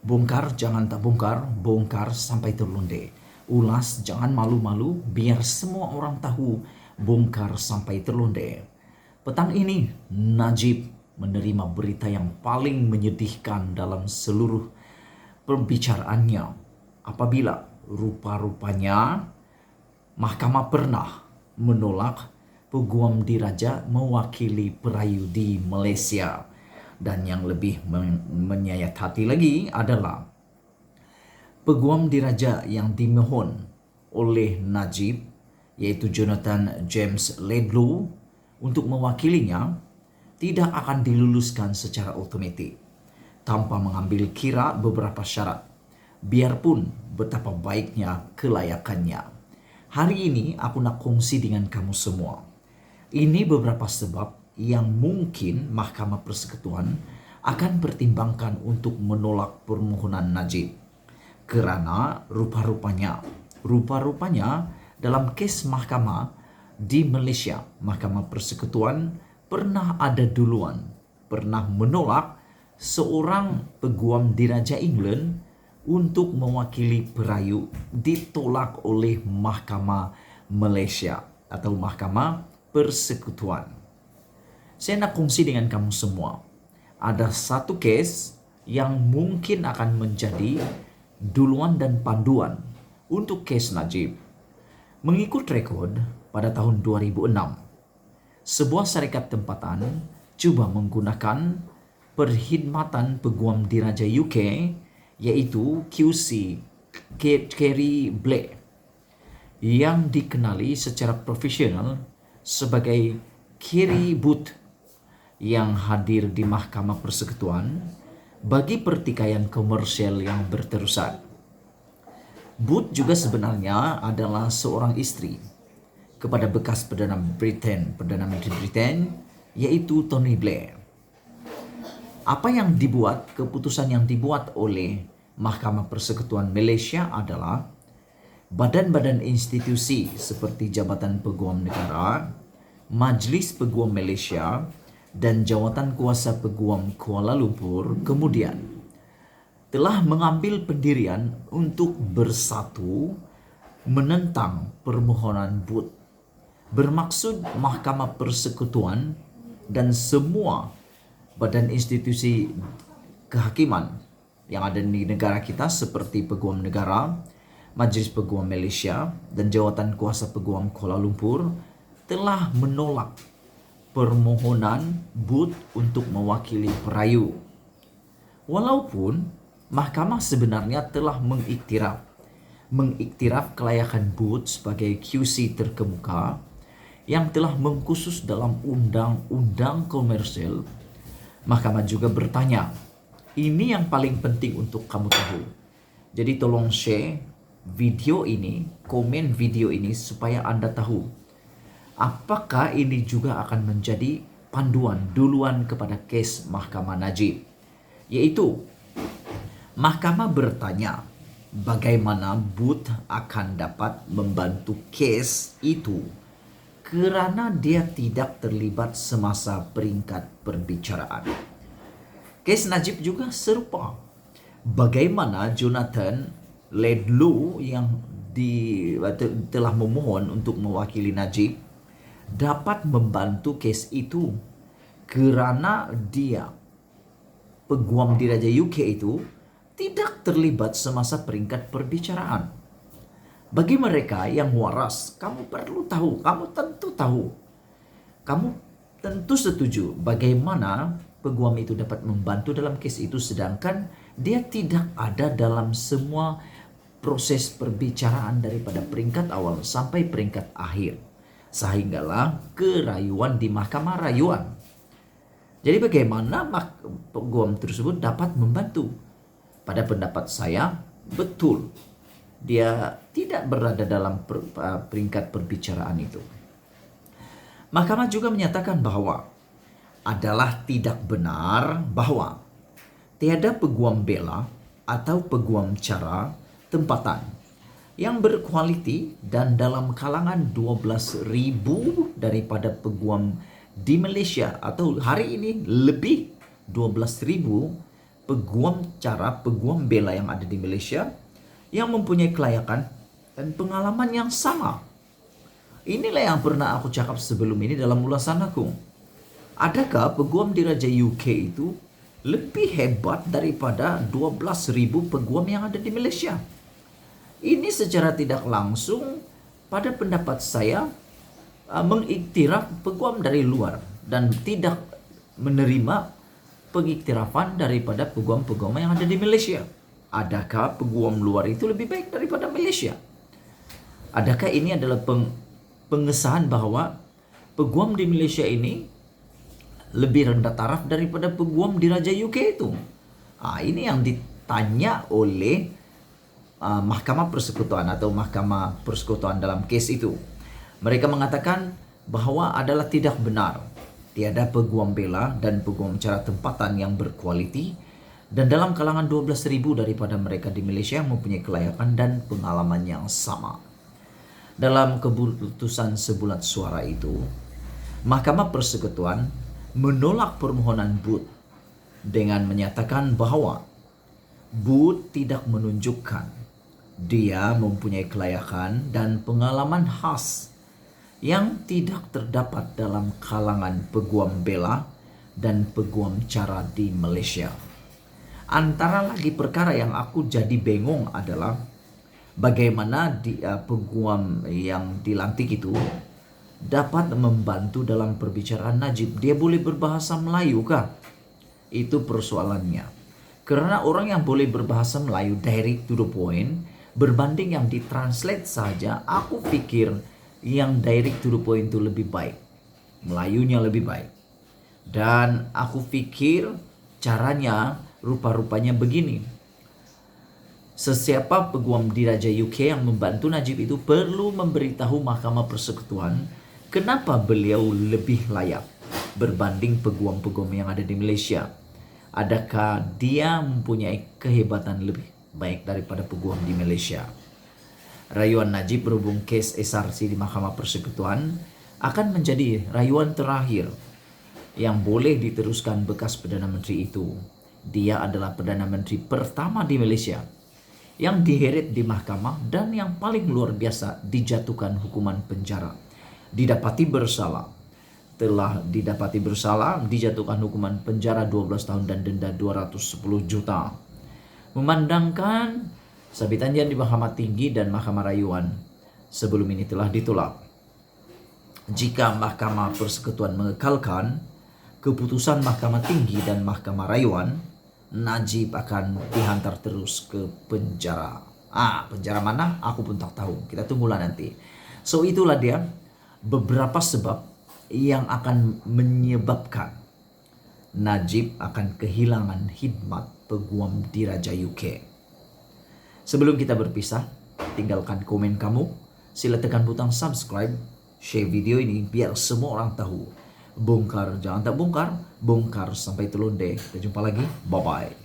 Bongkar jangan tak bongkar, bongkar sampai terlunde. Ulas jangan malu-malu, biar semua orang tahu, bongkar sampai terlunde. Petang ini, Najib menerima berita yang paling menyedihkan dalam seluruh pembicaraannya. Apabila rupa-rupanya mahkamah pernah menolak Peguam Diraja mewakili perayu di Malaysia. Dan yang lebih menyayat hati lagi adalah Peguam Diraja yang dimohon oleh Najib, yaitu Jonathan James Laidlaw, untuk mewakilinya tidak akan diluluskan secara otomatis tanpa mengambil kira beberapa syarat, biarpun betapa baiknya kelayakannya. Hari ini aku nak kongsi dengan kamu semua. Ini beberapa sebab yang mungkin Mahkamah Persekutuan akan pertimbangkan untuk menolak permohonan Najib. Kerana rupa-rupanya dalam kes mahkamah di Malaysia, Mahkamah Persekutuan pernah menolak seorang peguam diraja England untuk mewakili perayu, ditolak oleh Mahkamah Malaysia atau Mahkamah Persekutuan. Saya nak kongsi dengan kamu semua. Ada satu kes yang mungkin akan menjadi duluan dan panduan untuk kes Najib. Mengikut rekod pada tahun 2006, sebuah syarikat tempatan cuba menggunakan perkhidmatan peguam diraja UK, yaitu QC Kerry Blake, yang dikenali secara profesional sebagai Kerry Booth, yang hadir di Mahkamah Persekutuan bagi pertikaian komersial yang berterusan. Booth juga sebenarnya adalah seorang istri kepada bekas Perdana Menteri Britain, yaitu Tony Blair. Keputusan yang dibuat oleh Mahkamah Persekutuan Malaysia adalah badan-badan institusi seperti Jabatan Peguam Negara, Majlis Peguam Malaysia, dan Jawatan Kuasa Peguam Kuala Lumpur kemudian telah mengambil pendirian untuk bersatu menentang permohonan Booth. Bermaksud Mahkamah Persekutuan dan semua badan institusi kehakiman yang ada di negara kita seperti Peguam Negara, Majlis Peguam Malaysia, dan Jawatan Kuasa Peguam Kuala Lumpur telah menolak permohonan Booth untuk mewakili perayu. Walaupun mahkamah sebenarnya telah mengiktiraf kelayakan Booth sebagai QC terkemuka yang telah mengkhusus dalam undang-undang komersial, mahkamah juga bertanya, ini yang paling penting untuk kamu tahu. Jadi tolong share video ini, komen video ini supaya Anda tahu apakah ini juga akan menjadi panduan duluan kepada kes Mahkamah Najib. Yaitu, Mahkamah bertanya bagaimana Booth akan dapat membantu kes itu kerana dia tidak terlibat semasa peringkat perbicaraan. Kes Najib juga serupa. Bagaimana Jonathan Laidlaw yang telah memohon untuk mewakili Najib dapat membantu kes itu kerana dia, Peguam Diraja UK itu, tidak terlibat semasa peringkat perbicaraan. Bagi mereka yang waras, kamu tentu setuju bagaimana peguam itu dapat membantu dalam kes itu sedangkan dia tidak ada dalam semua proses perbicaraan daripada peringkat awal sampai peringkat akhir. Sehinggalah kerayuan di mahkamah rayuan. Jadi bagaimana peguam tersebut dapat membantu? Pada pendapat saya, betul. Dia tidak berada dalam peringkat perbicaraan itu. Mahkamah juga menyatakan bahwa adalah tidak benar bahwa tiada peguam bela atau peguam cara tempatan yang berkualiti dan dalam kalangan 12,000 daripada peguam di Malaysia atau hari ini lebih 12,000 peguam bela yang ada di Malaysia yang mempunyai kelayakan dan pengalaman yang sama. Inilah yang pernah aku cakap sebelum ini dalam ulasan aku. Adakah peguam diraja UK itu lebih hebat daripada 12.000 peguam yang ada di Malaysia? Ini secara tidak langsung pada pendapat saya mengiktiraf peguam dari luar dan tidak menerima pengiktirafan daripada peguam-peguam yang ada di Malaysia. Adakah peguam luar itu lebih baik daripada Malaysia? Adakah ini adalah pengesahan bahwa peguam di Malaysia ini lebih rendah taraf daripada peguam di Raja UK itu? Ini yang ditanya oleh Mahkamah Persekutuan atau Mahkamah Persekutuan dalam kes itu. Mereka mengatakan bahwa adalah tidak benar. Tiada peguam bela dan peguam cara tempatan yang berkualiti, dan dalam kalangan 12.000 daripada mereka di Malaysia yang mempunyai kelayakan dan pengalaman yang sama. Dalam keputusan sebulan suara itu, Mahkamah Persekutuan menolak permohonan Booth dengan menyatakan bahwa Booth tidak menunjukkan dia mempunyai kelayakan dan pengalaman khas yang tidak terdapat dalam kalangan peguam bela dan peguam cara di Malaysia. Antara lagi perkara yang aku jadi bingung adalah bagaimana peguam yang dilantik itu dapat membantu dalam perbicaraan Najib. Dia boleh berbahasa Melayu kah? Itu persoalannya. Karena orang yang boleh berbahasa Melayu direct to the point berbanding yang ditranslate saja, aku pikir yang direct to the point itu lebih baik. Melayunya lebih baik. Dan aku pikir caranya rupa-rupanya begini. Sesiapa peguam di Raja UK yang membantu Najib itu perlu memberitahu Mahkamah Persekutuan kenapa beliau lebih layak berbanding peguam-peguam yang ada di Malaysia. Adakah dia mempunyai kehebatan lebih baik daripada peguam di Malaysia? Rayuan Najib berhubung kes SRC di Mahkamah Persekutuan akan menjadi rayuan terakhir yang boleh diteruskan bekas Perdana Menteri itu. Dia adalah Perdana Menteri pertama di Malaysia yang diheret di mahkamah dan yang paling luar biasa dijatuhkan hukuman penjara. Didapati bersalah. Telah didapati bersalah, dijatuhkan hukuman penjara 12 tahun dan denda 210 juta. Memandangkan sabitan di Mahkamah Tinggi dan Mahkamah Rayuan sebelum ini telah ditolak. Jika Mahkamah Persekutuan mengekalkan keputusan Mahkamah Tinggi dan Mahkamah Rayuan, Najib akan dihantar terus ke penjara. Penjara mana? Aku pun tak tahu. Kita tunggulah nanti. So itulah dia beberapa sebab yang akan menyebabkan Najib akan kehilangan khidmat peguam di Raja UK. Sebelum kita berpisah, tinggalkan komen kamu. Sila tekan butang subscribe, share video ini biar semua orang tahu. Bongkar jangan tak bongkar, bongkar sampai telunde. Kita jumpa lagi, bye-bye.